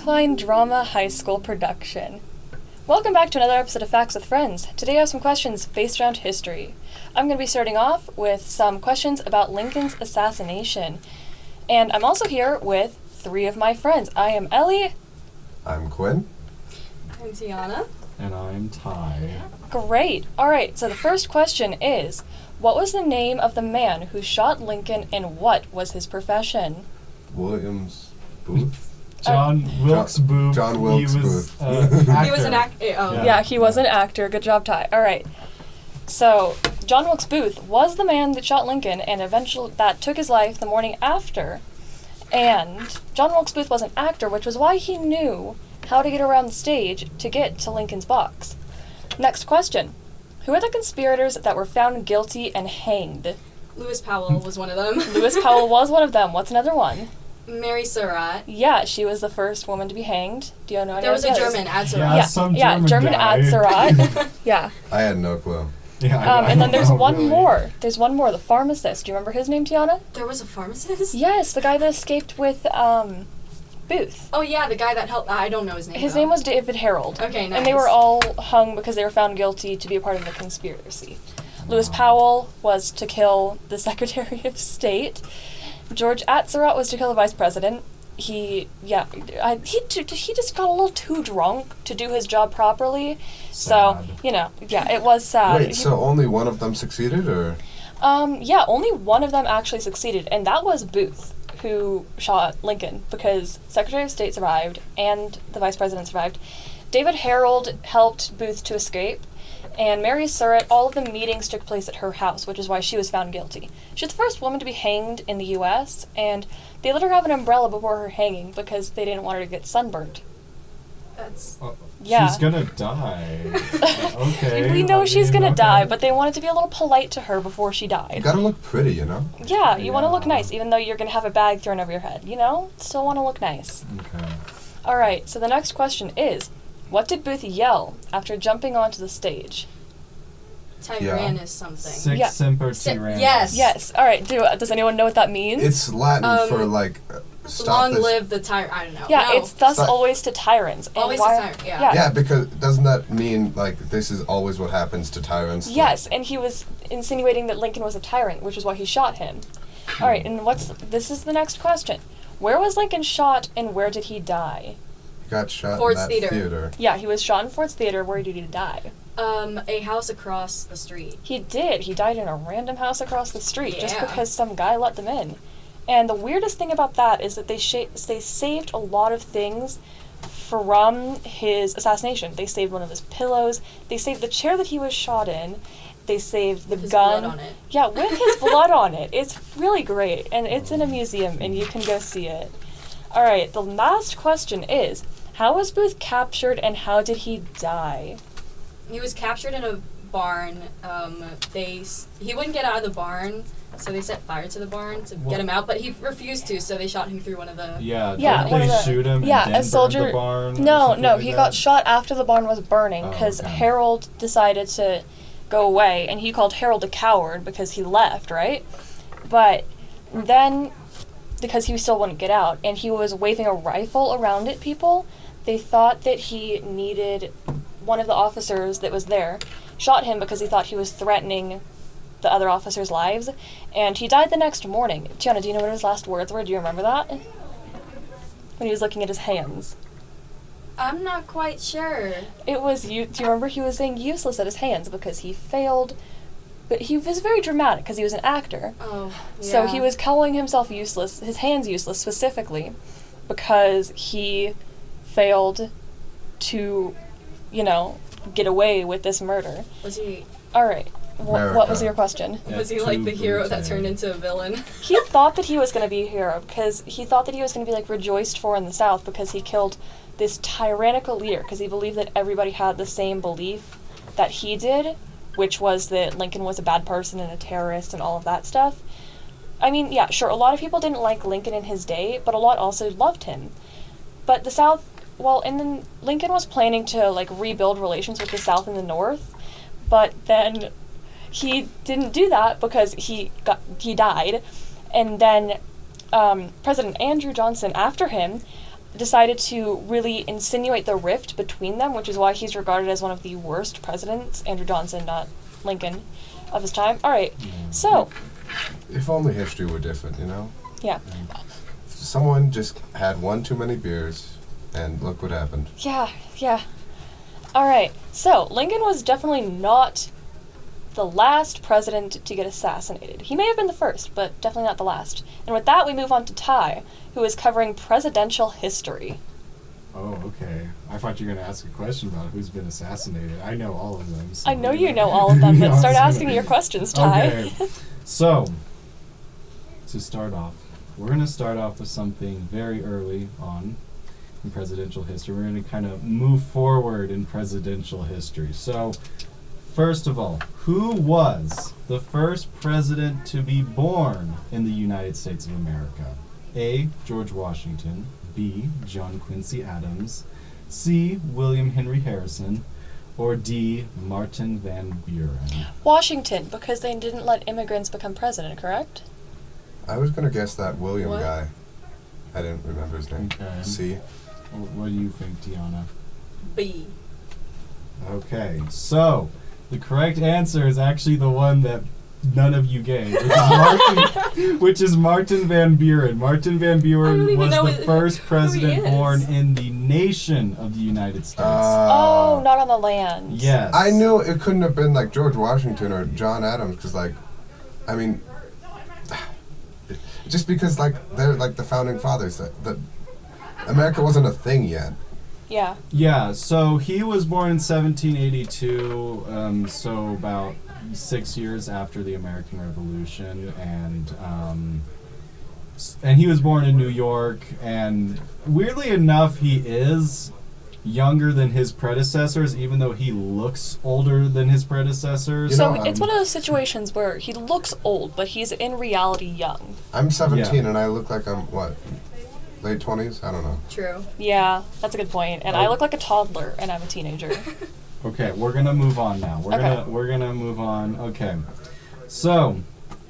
Alpine Drama High School production. Welcome back to another episode of Facts with Friends. Today I have some questions based around history. I'm going to be starting off with some questions about Lincoln's assassination. And I'm also here with three of my friends. I am Ellie. I'm Quinn. I'm Teana. And I'm Ty. Great. Alright, so the first question is, what was the name of the man who shot Lincoln and what was his profession? Williams Booth? John Wilkes Booth. John Wilkes Booth. He was an actor. Yeah, he was an actor. Good job, Ty. Alright. So, John Wilkes Booth was the man that shot Lincoln and eventually that took his life the morning after. And John Wilkes Booth was an actor, which was why he knew how to get around the stage to get to Lincoln's box. Next question. Who are the conspirators that were found guilty and hanged? Lewis Powell was one of them. Lewis Powell was one of them. What's another one? Mary Surratt. Yeah, she was the first woman to be hanged. Do you know any There was a others? German, Ad Surratt. German Ad Surratt. Yeah. I had no clue. Yeah, And then there's one more. There's one more, the pharmacist. Do you remember his name, Tiana? There was a pharmacist? Yes, the guy that escaped with Booth. Oh yeah, the guy that helped. I don't know his name. His though. name was David Harold. Okay, nice. And they were all hung because they were found guilty to be a part of the conspiracy. Lewis Powell was to kill the Secretary of State. George Atzerodt was to kill the Vice President. He just got a little too drunk to do his job properly. Sad. So, it was sad. Wait, so only one of them succeeded, or? Only one of them actually succeeded, and that was Booth, who shot Lincoln, because Secretary of State survived and the Vice President survived. David Harold helped Booth to escape, and Mary Surratt, all of the meetings took place at her house, which is why she was found guilty. She was the first woman to be hanged in the U.S., and they let her have an umbrella before her hanging because they didn't want her to get sunburned. That's... Yeah. She's gonna die. Okay. We know she's gonna die, but they wanted to be a little polite to her before she You died. gotta look pretty, you know? Yeah, you want to look Yeah. nice, even though you're gonna have a bag thrown over your head, Still want to look nice. Okay. Alright, so the next question is, what did Booth yell after jumping onto the stage? Tyrannus something. Sic Yeah. semper tyrannis. Yes. Yes, alright, does anyone know what that means? It's Latin for, stop Long this. live the tyrant. I don't know. Yeah, No. it's thus Stop. always to tyrants. And Always why- to tyrant, yeah. Yeah. Yeah, because doesn't that mean, this is always what happens to tyrants? Yes, and he was insinuating that Lincoln was a tyrant, which is why he shot him. Alright, and this is the next question. Where was Lincoln shot and where did he die? He got shot Ford's in that Theater. Yeah, he was shot in Ford's Theater. Where did he die? A house across the street. He did. He died in a random house across the street just Yeah. because some guy let them in. And the weirdest thing about that is that they saved a lot of things from his assassination. They saved one of his pillows. They saved the chair that he was shot in. They saved the His gun. blood on it. Yeah, with his blood on it. It's really great, and it's in a museum, and you can go see it. All right, the last question is, how was Booth captured, and how did he die? He was captured in a barn. He wouldn't get out of the barn, so they set fire to the barn to get him out. But he refused to, so they shot him through one of the. Yeah. Yeah, Didn't one they of the- shoot him? yeah, and then a soldier- burn the barn or No, something no, like he that? got shot after the barn was burning Oh, because okay. Harold decided to go away, and he called Harold a coward because he left, right? But then, because he still wouldn't get out, and he was waving a rifle around at people, they thought that he needed one of the officers that was there, shot him because he thought he was threatening the other officers' lives, and he died the next morning. Tiana, do you know what his last words were? Do you remember that? When he was looking at his hands. I'm not quite sure. It was do you remember he was saying useless at his hands because he failed, but he was very dramatic because he was an actor. Oh. Yeah. So he was calling himself useless, his hands useless specifically, because he failed to, get away with this murder. Was he? All right. What was America. your question? Yeah, Was he like the too hero that brutal. turned into a villain? He thought that he was going to be a hero because he thought that he was going to be rejoiced for in the South because he killed this tyrannical leader because he believed that everybody had the same belief that he did, which was that Lincoln was a bad person and a terrorist and all of that stuff. I mean, yeah, sure, a lot of people didn't like Lincoln in his day, but a lot also loved him. But the South, and then Lincoln was planning to rebuild relations with the South and the North, but then he didn't do that because he died, and then President Andrew Johnson after him decided to really insinuate the rift between them, which is why he's regarded as one of the worst presidents, Andrew Johnson, not Lincoln, of his time. All right, so... If only history were different, you know? Yeah. Someone just had one too many beers, and look what happened. Yeah. All right, so Lincoln was definitely not the last president to get assassinated. He may have been the first, but definitely not the last. And with that, we move on to Ty, who is covering presidential history. Oh, okay. I thought you were going to ask a question about who's been assassinated. I know all of them. So I know you know all of them, but start asking your questions, Ty. Okay. So, to start off, we're going to start off with something very early on in presidential history. We're going to kind of move forward in presidential history. So, first of all, who was the first president to be born in the United States of America? A. George Washington. B. John Quincy Adams. C. William Henry Harrison. Or D. Martin Van Buren. Washington, because they didn't let immigrants become president, correct? I was gonna guess that William What? guy. I didn't remember his name. Okay. C. What do you think, Tiana? B. Okay, so the correct answer is actually the one that none of you gave, which is Martin Van Buren. Martin Van I don't Buren even was know the first president is. born in the nation of the United States. Oh, not on the land. Yes. I knew it couldn't have been like George Washington or John Adams, because like, I mean, just because like they're like the founding fathers, that America wasn't a thing yet. Yeah. Yeah, so he was born in 1782, so about 6 years after the American Revolution, and he was born in New York, and weirdly enough, he is younger than his predecessors, even though he looks older than his predecessors. You So know, it's one of those situations where he looks old, but he's in reality young. I'm 17 Yeah. and I look like I'm what, late 20s? I don't know. True. Yeah, that's a good point. And I look like a toddler, and I'm a teenager. Okay, we're gonna move on now. Okay. We're gonna move on. Okay, so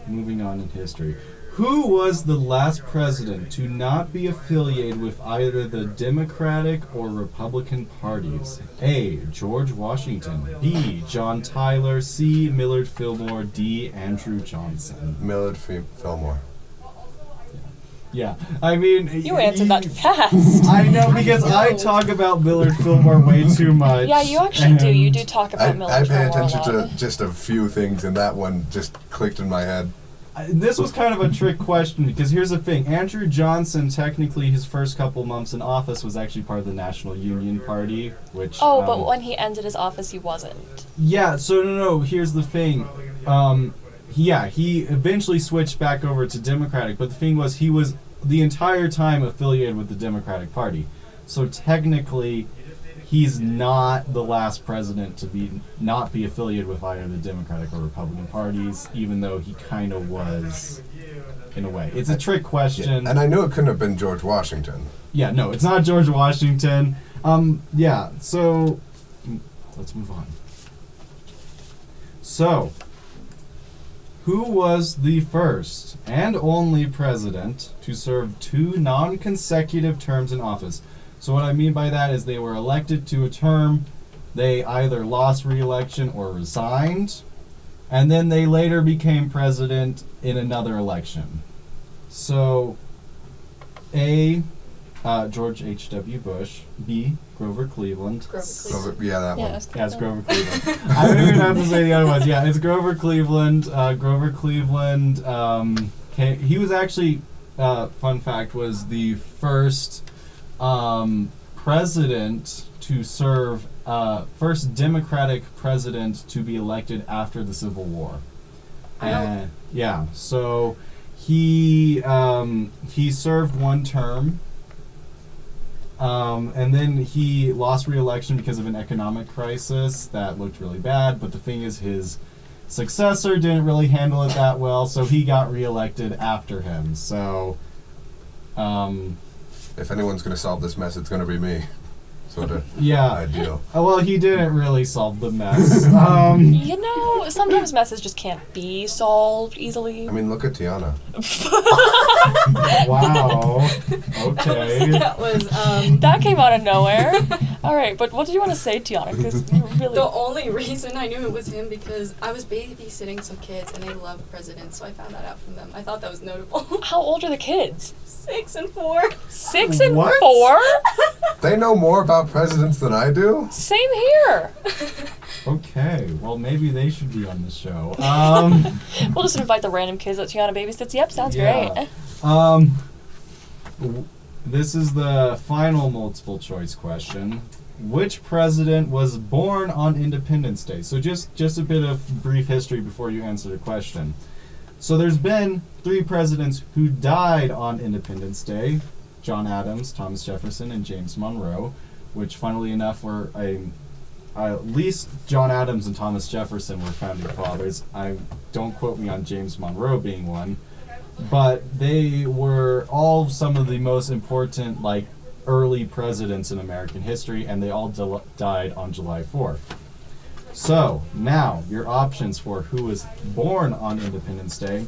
moving on in history, who was the last president to not be affiliated with either the Democratic or Republican parties? A. George Washington. B. John Tyler. C. Millard Fillmore. D. Andrew Johnson. Millard Fillmore. Yeah, I mean, You answered that fast. I know, because I talk about Millard Fillmore way too much. Yeah, you actually do. You do and- talk I about Millard pay Fillmore a attention lot. to just a few things, and that one just clicked in my head. This was kind of a trick question, because here's the thing. Andrew Johnson, technically his first couple months in office, was actually part of the National Union Party, which... Oh, but when he ended his office, he wasn't. Yeah, so no, here's the thing. He eventually switched back over to Democratic, but the thing was, he was the entire time affiliated with the Democratic Party. So technically, he's not the last president to not be affiliated with either the Democratic or Republican parties, even though he kind of was, in a way. It's a trick question. And I knew it couldn't have been George Washington. Yeah, no, it's not George Washington. So let's move on. So, who was the first and only president to serve 2 non-consecutive terms in office? So what I mean by that is they were elected to a term, they either lost re-election or resigned, and then they later became president in another election. So, A, George H.W. Bush. B, Grover Cleveland. Yeah, that one. Yeah, it's Grover Cleveland. I don't even have to say the other ones. Yeah, it's Grover Cleveland. Grover Cleveland, he was actually, fun fact, was the first president to serve, first Democratic president to be elected after the Civil War. Yeah, so he served 1 term. And then he lost re-election because of an economic crisis that looked really bad, but the thing is his successor didn't really handle it that well, so he got re-elected after him. So, If anyone's going to solve this mess, it's going to be me. So what an Yeah. ideal. Well, he didn't really solve the mess. You know, sometimes messes just can't be solved easily. I mean, look at Teana. Wow. Okay. That was That came out of nowhere. All right, but what did you want to say, Teana? Because you really. the only reason I knew it was him because I was babysitting some kids and they love presidents, so I found that out from them. I thought that was notable. How old are the kids? 6 and 4. 6 and What? 4? They know more about presidents than I do. Same here. Okay. Well, maybe they should be on the show. We'll just invite the random kids that Teana babysits. Yep, sounds Yeah. great. This is the final multiple choice question. Which president was born on Independence Day? So just a bit of brief history before you answer the question. So there's been 3 presidents who died on Independence Day: John Adams, Thomas Jefferson, and James Monroe, which funnily enough were at least John Adams and Thomas Jefferson were founding fathers. Don't quote me on James Monroe being one, but they were all some of the most important early presidents in American history, and they all died on July 4th. So, now, your options for who was born on Independence Day: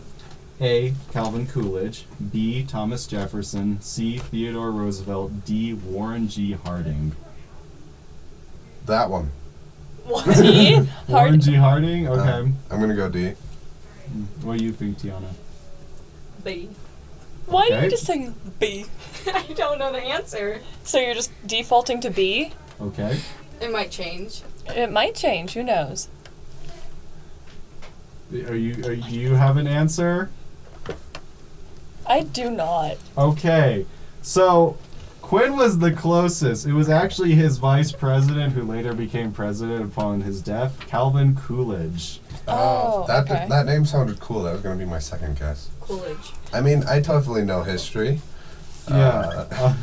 A. Calvin Coolidge, B. Thomas Jefferson, C. Theodore Roosevelt, D. Warren G. Harding. That one. D? Warren Hard. G. Harding? Okay. I'm gonna go D. What do you think, Teana? B. Why are Okay. you just saying B? I don't know the answer. So you're just defaulting to B? Okay. It might change. It might change. Who knows? Do you have an answer? I do not. Okay. So, Quinn was the closest. It was actually his vice president who later became president upon his death, Calvin Coolidge. Oh, okay. That name sounded cool. That was gonna be my second guess. Coolidge. I mean, I totally know history. Yeah.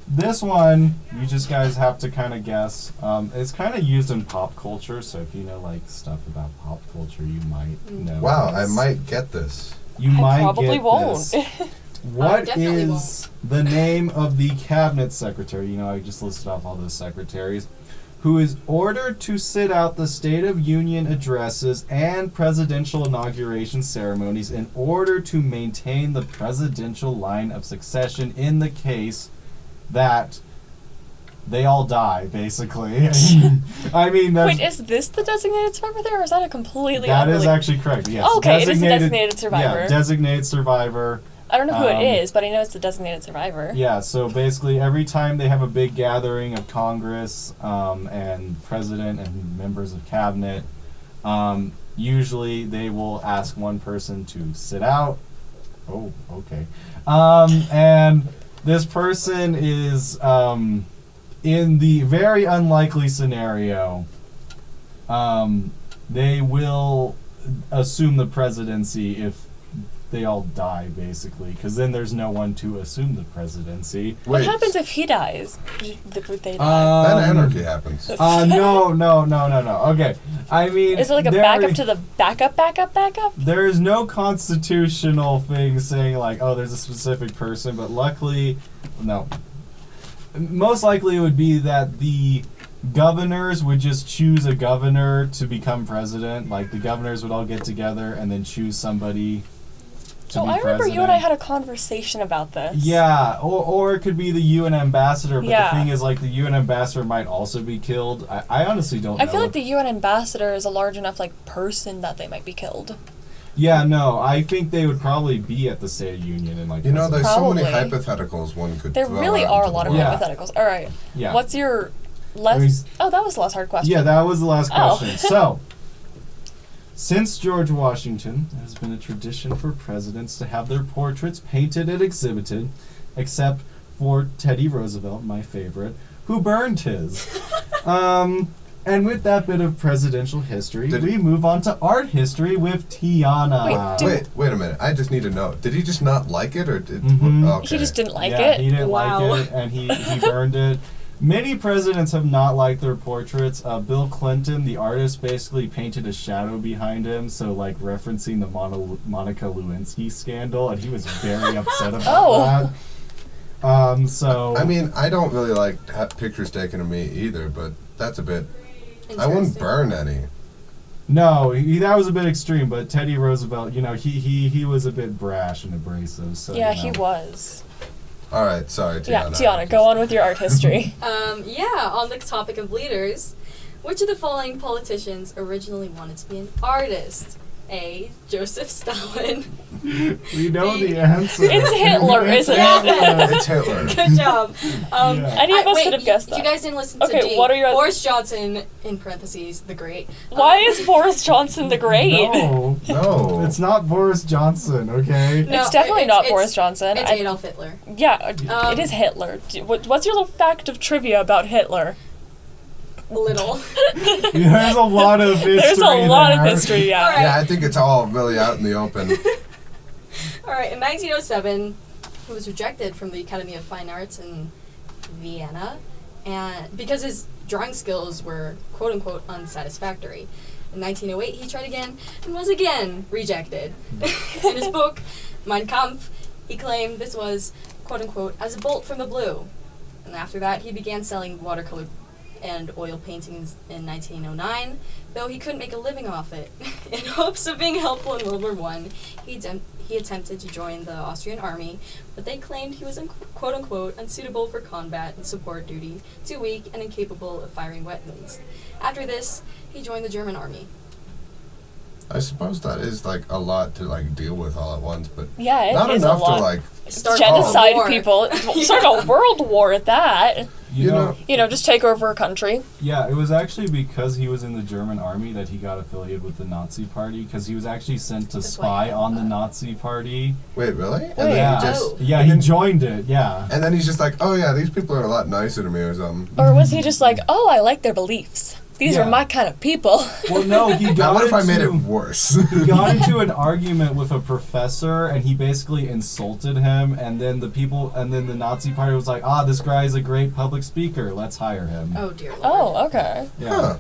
This one, you just guys have to kind of guess. It's kind of used in pop culture, so if you know stuff about pop culture, you might know. Wow, I this. might get this. You I might probably get won't. this. What definitely is the name of the cabinet secretary? You know, I just listed off all those secretaries, who is ordered to sit out the State of Union addresses and presidential inauguration ceremonies in order to maintain the presidential line of succession in the case that they all die, basically. I mean, that's, Wait, is this the designated survivor there, or is that a completely that is unrelated? actually correct, yes. Okay, it is the designated survivor. Yeah, designated survivor. I don't know who um, it is, but I know it's the designated survivor. Yeah, so basically every time they have a big gathering of Congress and president and members of cabinet, usually they will ask one person to sit out. Oh, okay. And this person is, in the very unlikely scenario, they will assume the presidency if they all die, basically, because then there's no one to assume the presidency. What Wait, happens if he dies? If they die? then anarchy happens. No. Okay, I mean, Is it like a backup to the backup? There is no constitutional thing saying there's a specific person, but luckily, no. Most likely it would be that the governors would just choose a governor to become president. Like the governors would all get together and then choose somebody to be I remember president. you and I had a conversation about this. Yeah, or it could be the UN ambassador, but Yeah. the thing is, the UN ambassador might also be killed. I honestly don't know. I feel like the UN ambassador is a large enough person that they might be killed. Yeah, no, I think they would probably be at the State of Union and You know, there's so many Probably. hypotheticals one could There throw really out are a into lot the of Yeah. world. hypotheticals. All right. Yeah. What's your I mean, Oh, that was the last hard question. Yeah, that was the last Oh. question. So, since George Washington, it has been a tradition for presidents to have their portraits painted and exhibited, except for Teddy Roosevelt, my favorite, who burned his. And with that bit of presidential history, we move on to art history with Teana. Wait a minute. I just need to know. Did he just not like it, or did? Mhm. Okay. He just didn't like Yeah, it. he didn't Wow. like it, and he burned it. Many presidents have not liked their portraits. Bill Clinton, the artist, basically painted a shadow behind him, so referencing the Monica Lewinsky scandal, and he was very upset about Oh. that. So I mean, I don't really like pictures taken of me either, but that's a bit. I wouldn't Interesting. burn any. no, that was a bit extreme. But Teddy Roosevelt, he was a bit brash and abrasive. So Yeah, he was. All right, sorry, Tiana. Yeah, Tiana, go on with your art history. On the topic of leaders, which of the following politicians originally wanted to be an artist? A. Joseph Stalin. We know the answer. It's Hitler, isn't it? It's Hitler. Good job. Yeah. Any of us wait, could have guessed You that. guys didn't listen Okay, to D. what are your- Boris Johnson, in parentheses, the Great. Why is Boris Johnson the Great? No, No. it's not Boris Johnson. Okay. No, It's definitely not Boris Johnson. It's Adolf Hitler. Yeah, it is Hitler. What's your little fact of trivia about Hitler? Little. There's a lot of history. There's a lot of there. history, yeah. All right. Yeah, I think it's all really out in the open. Alright, in 1907, he was rejected from the Academy of Fine Arts in Vienna, and because his drawing skills were quote-unquote unsatisfactory. In 1908, he tried again and was again rejected. In his book, Mein Kampf, he claimed this was quote-unquote as a bolt from the blue. And after that, he began selling watercolor and oil paintings in 1909, though he couldn't make a living off it. In hopes of being helpful in World War I, he attempted to join the Austrian army, but they claimed he was quote-unquote unsuitable for combat and support duty, too weak and incapable of firing weapons. After this, he joined the German army. I suppose that is like a lot to like deal with all at once, but Yeah, it not is enough a lot. Start to like. Genocide a war. people. Start a world war at that. You know, You know, just take over a country. yeah, it was actually because he was in the German army that he got affiliated with the Nazi Party, because he was actually sent to That's why I spy know on the that. Nazi Party. Wait, really? And Wait. then Yeah. he just. Oh. Yeah, and he then- joined it. Yeah. And then he's just like, oh yeah, these people are a lot nicer to me or something. Or was he just like, oh, I like their beliefs. These Yeah. are my kind of people. Well, no, he got Now what if I made it into- worse? He got into an argument with a professor, and he basically insulted him. And then the Nazi Party was like, this guy is a great public speaker. Let's hire him. Oh dear lord. Oh, okay. Yeah. Huh.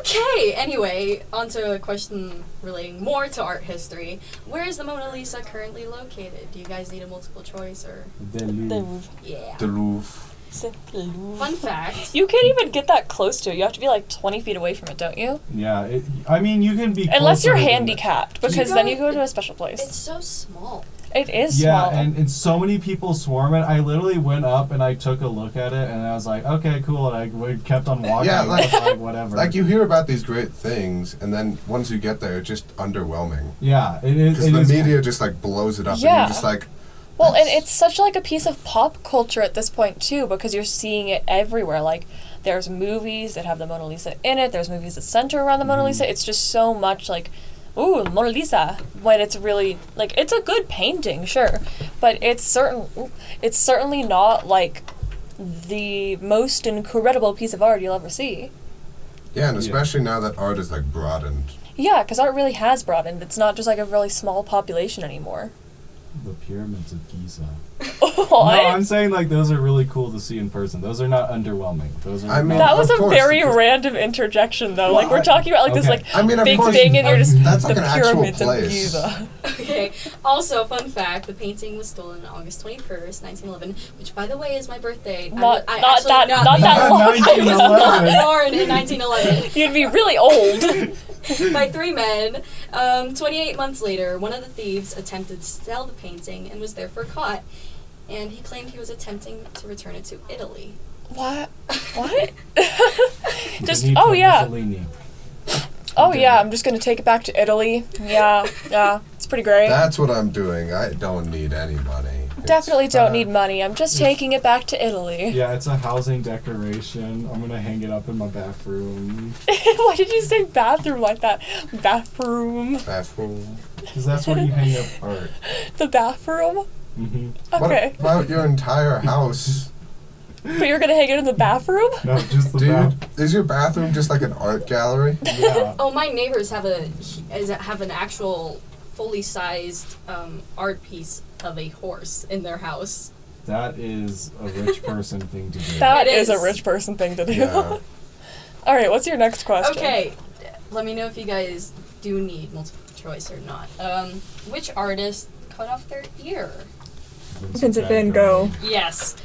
Okay, anyway, on to a question relating more to art history. Where is the Mona Lisa currently located? Do you guys need a multiple choice or? The Louvre. Yeah. The Louvre. Fun fact. You can't even get that close to it. You have to be like 20 feet away from it, don't you? Yeah, I mean, you can be Unless you're closer than- handicapped, because then you go to a special place. It's so small. It is Yeah, small. and so many people swarm it. I literally went up and I took a look at it, and I was like, okay, cool, and I kept on walking. Yeah, I was like, whatever. Like you hear about these great things, and then once you get there, it's just underwhelming. Yeah, it is. Because It the is media just like blows it up, and Yeah. you're just like, Well, and that's- it's such like a piece of pop culture at this point too, because you're seeing it everywhere. Like, there's movies that have the Mona Lisa in it. There's movies that center around the Mona Lisa. It's just so much like, ooh, Mona Lisa. When it's really like, it's a good painting, sure, but it's certainly not like the most incredible piece of art you'll ever see. yeah, and especially now that art is like broadened. Yeah, because art really has broadened. It's not just like a really small population anymore. the pyramids of Giza. What? No, I'm saying like those are really cool to see in person. Those are not underwhelming. Those are. I mean, That was of a course, very because- random interjection, though. Like, Well, we're talking about, like, this, okay. like, I mean, of big course, thing, and you're just, that's like the an actual pyramids of place. Giza. Okay. Also, fun fact: the painting was stolen on August 21st, 1911, which, by the way, is my birthday. Not I that actually- not that long I was ago. not born in 1911. You'd be really old. By three men. 28 months later, one of the thieves attempted to sell the painting and was therefore caught. And he claimed he was attempting to return it to Italy. What? What? Just, Benito oh yeah. Mussolini. Oh yeah, I'm just gonna take it back to Italy. Yeah, it's pretty great. That's what I'm doing. I don't need any money. It's- Definitely don't need money. I'm just taking it back to Italy. Yeah, it's a housing decoration. I'm gonna hang it up in my bathroom Why did you say bathroom like that? Bathroom. Bathroom. because that's where you hang up art. The bathroom? Hmm Okay. What about your entire house? But you're gonna hang it in the bathroom? No, just the Dude, is your bathroom just like an art gallery? Yeah. Oh, my neighbors have an actual fully sized art piece of a horse in their house. That is a rich person thing to do. That It is a is. rich person thing to do. Yeah. Alright, what's your next question? Okay, let me know if you guys do need multiple choice or not. Which artist cut off their ear? Vincent van Gogh. Yes.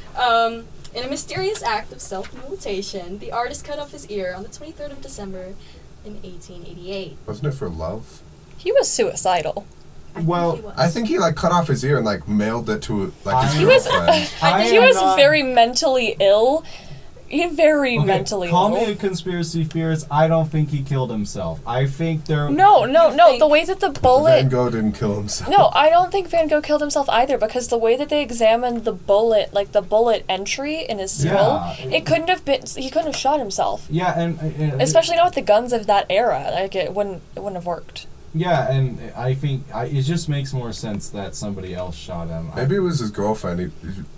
In a mysterious act of self-mutilation, the artist cut off his ear on the 23rd of December in 1888. Wasn't it for love? He was suicidal. I think he like cut off his ear and like mailed it to like his He was, girlfriend. I think he was very mentally ill. Mentally Call ill. me a conspiracy theorist. I don't think he killed himself. I think there. No. The way that the bullet. Van Gogh didn't kill himself. No, I don't think Van Gogh killed himself either, because the way that they examined the bullet, like the bullet entry in his skull, it couldn't have been. He couldn't have shot himself. Yeah, and Especially not with the guns of that era. Like it wouldn't have worked. Yeah, and I think it just makes more sense that somebody else shot him. Maybe it was his girlfriend.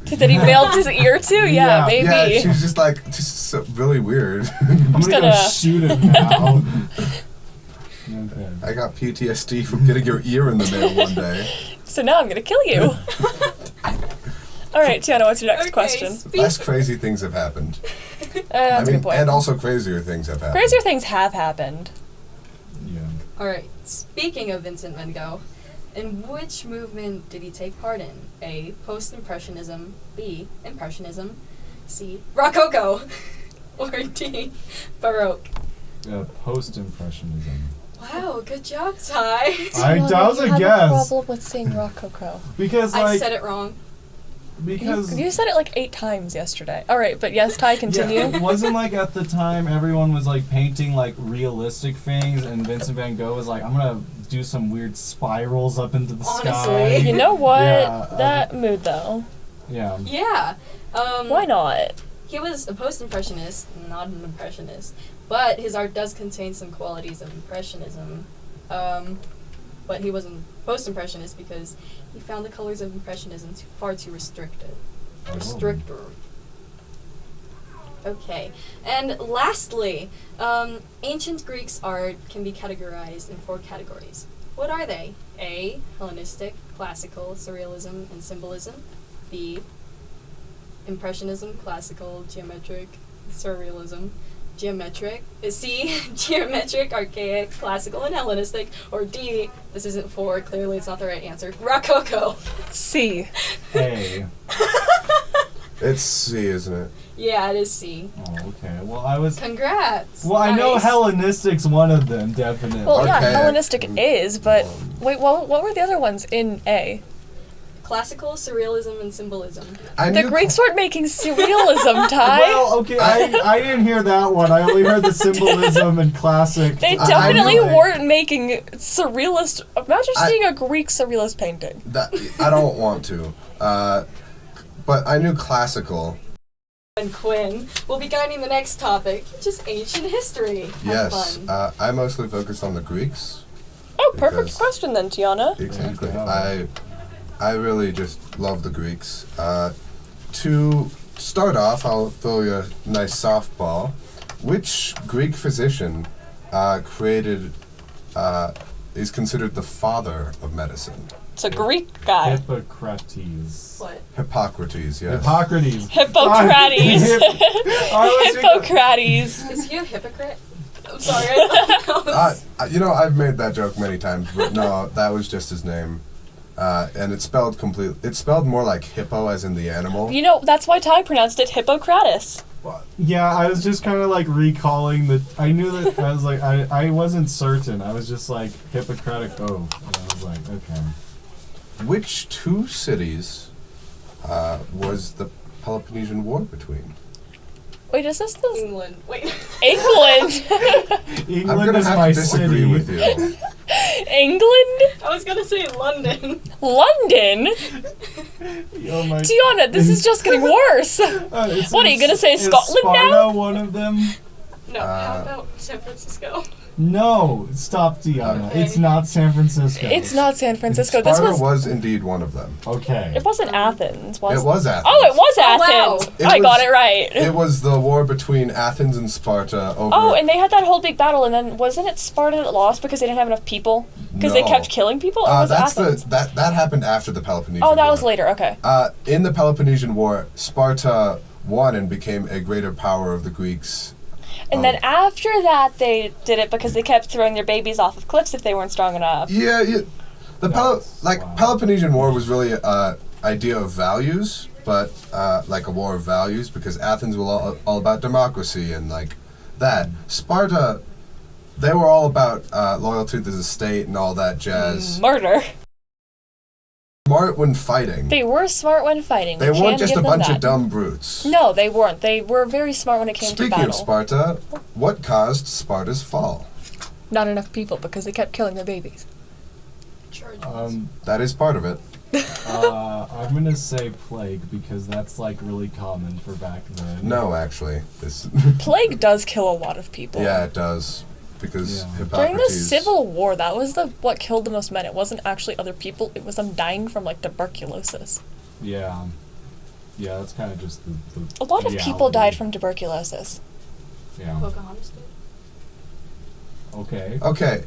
That he mailed his ear to? Yeah, maybe. Yeah, she's just like so really weird. I'm gonna go shoot him now. Okay. I got PTSD from getting your ear in the mail one day. So now I'm gonna kill you. All right, Teana, what's your next question? Less crazy things have happened. That's a good point. And also crazier things have happened. Crazier things have happened. Yeah. Alright, speaking of Vincent van Gogh, in which movement did he take part in? A. Post-Impressionism. B. Impressionism. C. Rococo. Or D. Baroque. Post-impressionism. Wow, good job, Ty. That was a I guess. have a problem with saying Rococo. Because I said it wrong. Because you said it like 8 times yesterday. All right, but yes, Ty, continue. Yeah, it wasn't like at the time everyone was like painting like realistic things, and Vincent van Gogh was like, I'm gonna do some weird spirals up into the sky. You know what? Yeah, that mood though. Yeah. Yeah. Why not? He was a post-impressionist, not an impressionist, but his art does contain some qualities of impressionism. But he wasn't post-impressionist because he found the colors of impressionism far too restrictive. Restrictor. Okay. And lastly, ancient Greeks' art can be categorized in 4 categories. What are they? A. Hellenistic, classical, surrealism, and symbolism. B. Impressionism, classical, geometric, surrealism, geometric. C. Geometric, archaic, classical, and Hellenistic. Or D. This isn't 4. Clearly, it's not the right answer. Rococo. C. A. It's C, isn't it? Yeah, it is C. Oh, okay. Well, I was. Congrats. Well, I know Nice. Hellenistic's one of them, definitely. Well, yeah, Archaic. Hellenistic is, but wait, what were the other ones in A? Classical, surrealism, and symbolism. The Greeks weren't making surrealism, Ty. Well, okay, I didn't hear that one. I only heard the symbolism and classic. They I definitely knew it. weren't making surrealist. Imagine seeing a Greek surrealist painting. I don't want to. But I knew classical. And Quinn will be guiding the next topic, which is ancient history. Have Yes. fun. I mostly focused on the Greeks. Oh, perfect Because- question then, Teana. Exactly. Okay. I really just love the Greeks. To start off, I'll throw you a nice softball. Which Greek physician is considered the father of medicine? It's a Greek guy. Hippocrates. What? Hippocrates, yes. Hippocrates. Hippocrates. Hippocrates. Is he a hypocrite? I'm sorry. I thought that was... I've made that joke many times, but no, that was just his name. And it's spelled more like hippo, as in the animal. You know, that's why Ty pronounced it Hippocrates. Yeah, I was just kind of like recalling that. I knew that. I was like, I wasn't certain. I was just like, Hippocratic oath. And I was like, okay. Which 2 cities was the Peloponnesian War between? Wait, is this the... England. Wait. England? I'm England gonna is have my to disagree city. with you. England? I was gonna say London. London? Oh my. Tiana, this is just getting worse. What, are you gonna say is Scotland Sparta now? one of them? No, how about San Francisco? No, stop, Tiana. Okay. It's not San Francisco. It's not San Francisco. This Sparta was... was indeed one of them. Okay. It wasn't Athens, was It was Athens. Oh, it was Oh, wow. Athens. It I got was- it right. It was the war between Athens and Sparta over... Oh, and they had that whole big battle, and then wasn't it Sparta that lost because they didn't have enough people? Because they No. kept killing people? Or was it that's Athens? that happened after the Peloponnesian Oh, that War. was later, okay. In the Peloponnesian War, Sparta won and became a greater power of the Greeks. And then after that, they did it because they kept throwing their babies off of cliffs if they weren't strong enough. Yeah. The Wow. Peloponnesian War was really idea of values, but like a war of values, because Athens was all about democracy and like that. Sparta, they were all about loyalty to the state and all that jazz. Murder. Smart when fighting. They were smart when fighting. They We weren't can just a give them bunch that. of dumb brutes. No, they weren't. They were very smart when it came to Speaking battle. of Sparta, what caused Sparta's fall? Not enough people because they kept killing their babies. That is part of it. I'm gonna say plague because that's like really common for back then. No, actually. This Plague does kill a lot of people. yeah, it does. Because Yeah. Hippocrates... During the Civil War, that was what killed the most men. It wasn't actually other people. It was them dying from like tuberculosis. Yeah. Yeah, that's kind of just the A lot of people reality. died from tuberculosis. Yeah. Pocahontas did. Okay. Okay,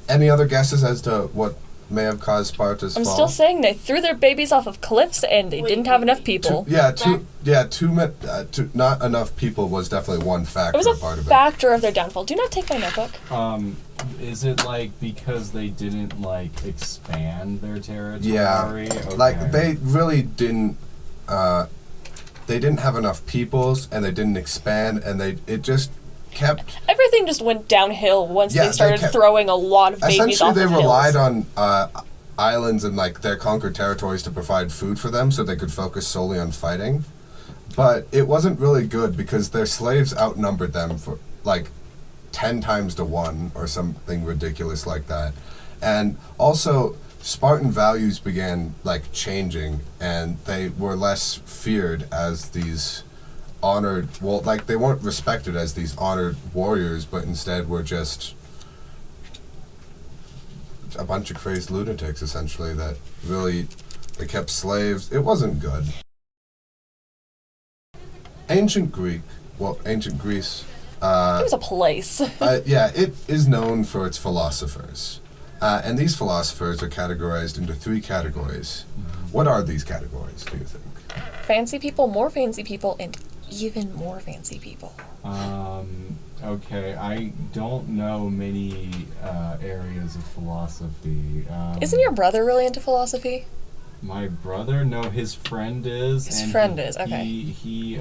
any other guesses as to what may have caused Sparta's I'm fall? still saying they threw their babies off of cliffs and they Wait, didn't have enough wait. people. Not enough people was definitely one factor It was a part of it. factor of their downfall. Do not take my notebook. Is it like because they didn't like expand their territory? Yeah, Okay. like they really didn't. They didn't have enough peoples, and they didn't expand, and it just kept. Everything just went downhill once Yeah, they started kept- throwing a lot of babies Essentially, off they of relied hills. on islands and like their conquered territories to provide food for them, so they could focus solely on fighting. But it wasn't really good because their slaves outnumbered them for like 10 times to 1 or something ridiculous like that. And also, Spartan values began like changing, and they were less feared as these honored, well, like they weren't respected as these honored warriors, but instead were just a bunch of crazed lunatics, essentially, that really, they kept slaves. It wasn't good. Ancient Greece, It was a place. yeah, it is known for its philosophers. And these philosophers are categorized into 3 categories. What are these categories, do you think? Fancy people, more fancy people, and even more fancy people. Okay, I don't know many areas of philosophy. Isn't your brother really into philosophy? My brother? No, his friend is. His and friend is, okay. He's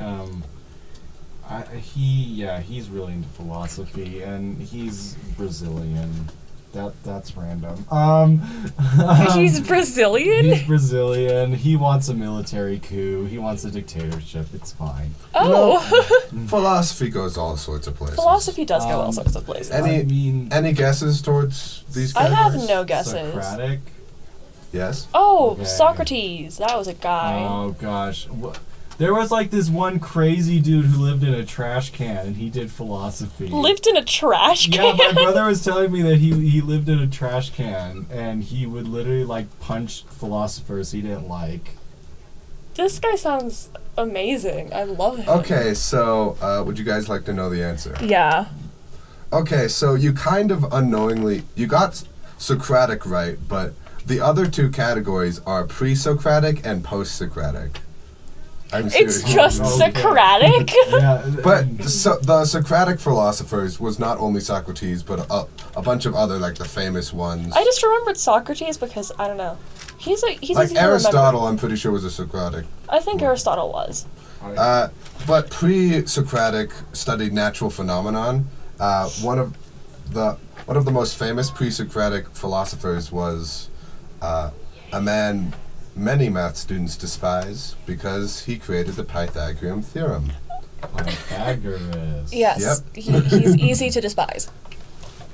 really into philosophy, and he's Brazilian. That's random. He's Brazilian? He's Brazilian. He wants a military coup. He wants a dictatorship. It's fine. Oh! Philosophy goes all sorts of places. Philosophy does go all sorts of places. Any guesses towards these I categories? have no guesses. Socratic. Yes? Oh, Okay. Socrates. That was a guy. Oh gosh. There was like this one crazy dude who lived in a trash can and he did philosophy. Lived in a trash Yeah, can? my brother was telling me that he lived in a trash can and he would literally like punch philosophers he didn't like. This guy sounds amazing. I love him. Okay, so would you guys like to know the answer? Yeah. Okay, so you kind of unknowingly, you got Socratic right, but the other 2 categories are pre-Socratic and post-Socratic. I'm It's serious. just Okay. Socratic? Yeah, But the Socratic philosophers was not only Socrates, but a bunch of other, like the famous ones. I just remembered Socrates because, I don't know. He's like easy to remember. Aristotle, I'm pretty sure was a Socratic. I think Aristotle was. But pre-Socratic studied natural phenomenon. One of the most famous pre-Socratic philosophers was a man many math students despise because he created the Pythagorean theorem. Pythagoras. Yes. Yep. He's easy to despise.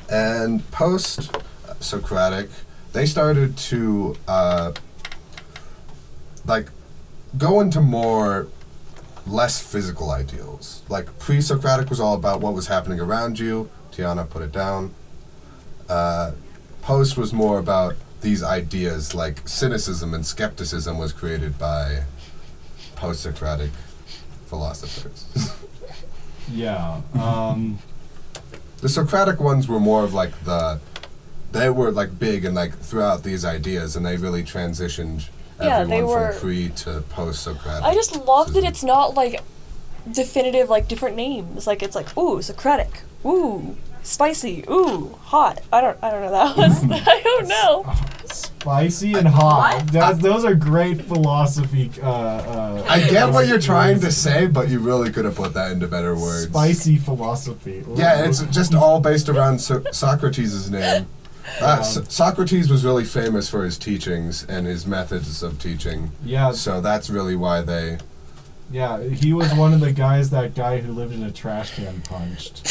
And post-Socratic, they started to like go into more less physical ideals. Like pre-Socratic was all about what was happening around you. Teana, put it down. Post was more about these ideas, like cynicism and skepticism was created by post-Socratic philosophers. Yeah. The Socratic ones were more of like they were like big and like throughout these ideas, and they really transitioned Yeah, they everyone were- from pre to post-Socratic. I just love that it's not like definitive, like different names. Like it's like, ooh, Socratic. Ooh, spicy. Ooh, hot. I don't know that was. I don't know. Spicy and hot. Those are great philosophy. I get what you're trying to say, but you really could have put that into better words. Spicy philosophy. Yeah, it's just all based around Socrates' name. Socrates was really famous for his teachings and his methods of teaching. Yeah. So that's really why they... Yeah, he was one of the guys that guy who lived in a trash can punched.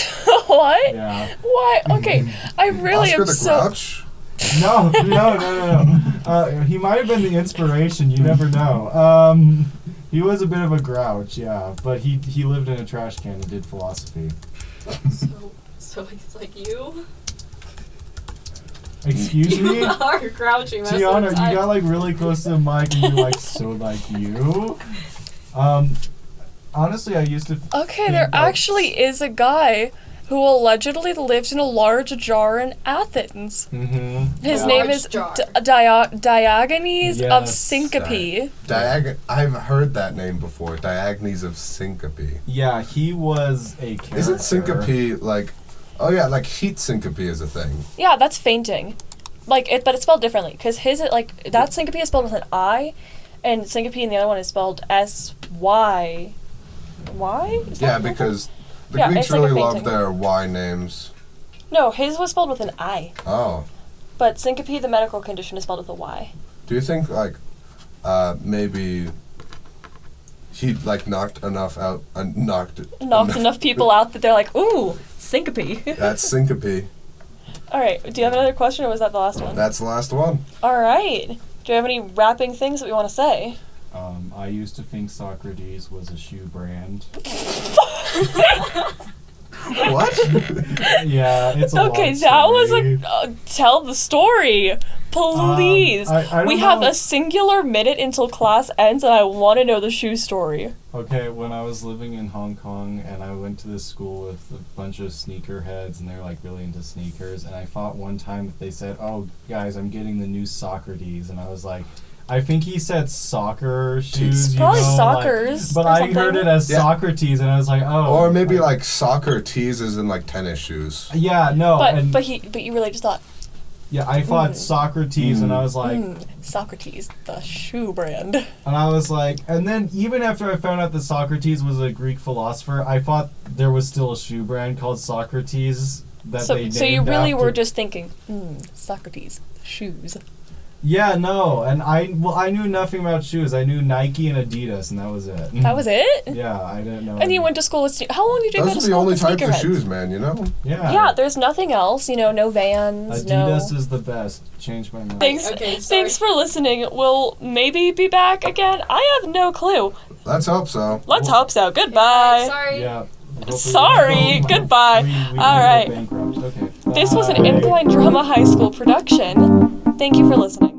What? Yeah. What? Okay, I really Oscar am the so... Grouch? No. He might have been the inspiration. You never know. He was a bit of a grouch, yeah, but he lived in a trash can and did philosophy. So he's like you? Excuse me? You are grouchy most of the Tiana, time. you got like really close to the mic and you're like, so like you? Honestly, I used to Okay, think there that- actually is a guy who allegedly lived in a large jar in Athens. Mm-hmm. His A name large is jar. Diogenes of Yes. Syncope. I've heard that name before. Diogenes of Syncope. Yeah, he was a character. Isn't syncope like... Oh yeah, like heat syncope is a thing. Yeah, that's fainting. But it's spelled differently. Because that syncope is spelled with an I, and syncope in the other one is spelled S-Y. Why? Is that Yeah, what- because the Yeah, Greeks it's like a really loved fainting. their Y names. No, his was spelled with an I. Oh. But syncope, the medical condition, is spelled with a Y. Do you think, like, maybe he, like, knocked enough Enough people out that they're like, ooh, syncope. That's syncope. Alright, do you have another question, or was that the last one? That's the last one. Alright. Do you have any wrapping things that we want to say? I used to think Socrates was a shoe brand. What? Yeah, it's a Okay, long that was story. tell the story, please. I don't We have know. a singular minute until class ends, and I want to know the shoe story. Okay, when I was living in Hong Kong and I went to this school with a bunch of sneakerheads and they're like really into sneakers, and I thought one time that they said, "Oh, guys, I'm getting the new Socrates," and I was like, I think he said soccer shoes. Probably you know, Sockers. but or I something. heard it as Yeah. Socrates, and I was like, oh. Or maybe, like, soccer teases in, like, tennis shoes. Yeah, no. But you really just thought, Yeah, I thought Socrates, and I was like, Socrates, the shoe brand. and I was like, and then even after I found out that Socrates was a Greek philosopher, I thought there was still a shoe brand called Socrates that they named So you really after. were just thinking, Socrates, shoes. Yeah, no, and I knew nothing about shoes. I knew Nike and Adidas, and that was it. That was it? Yeah, I didn't know. And you went to school with how long did you go Those to are the school only with types of sneakerheads? shoes, man, you know? Yeah. Yeah, there's nothing else, no Vans, Adidas is the best. Changed my mind. Thanks, Okay, sorry. thanks for listening. We'll maybe be back again. I have no clue. Let's hope so. Let's hope so. Goodbye. Sorry. Yeah. Hopefully Sorry, goodbye. We All right. Bankrupt. Okay. This was an Bye. Incline Drama High School production. Thank you for listening.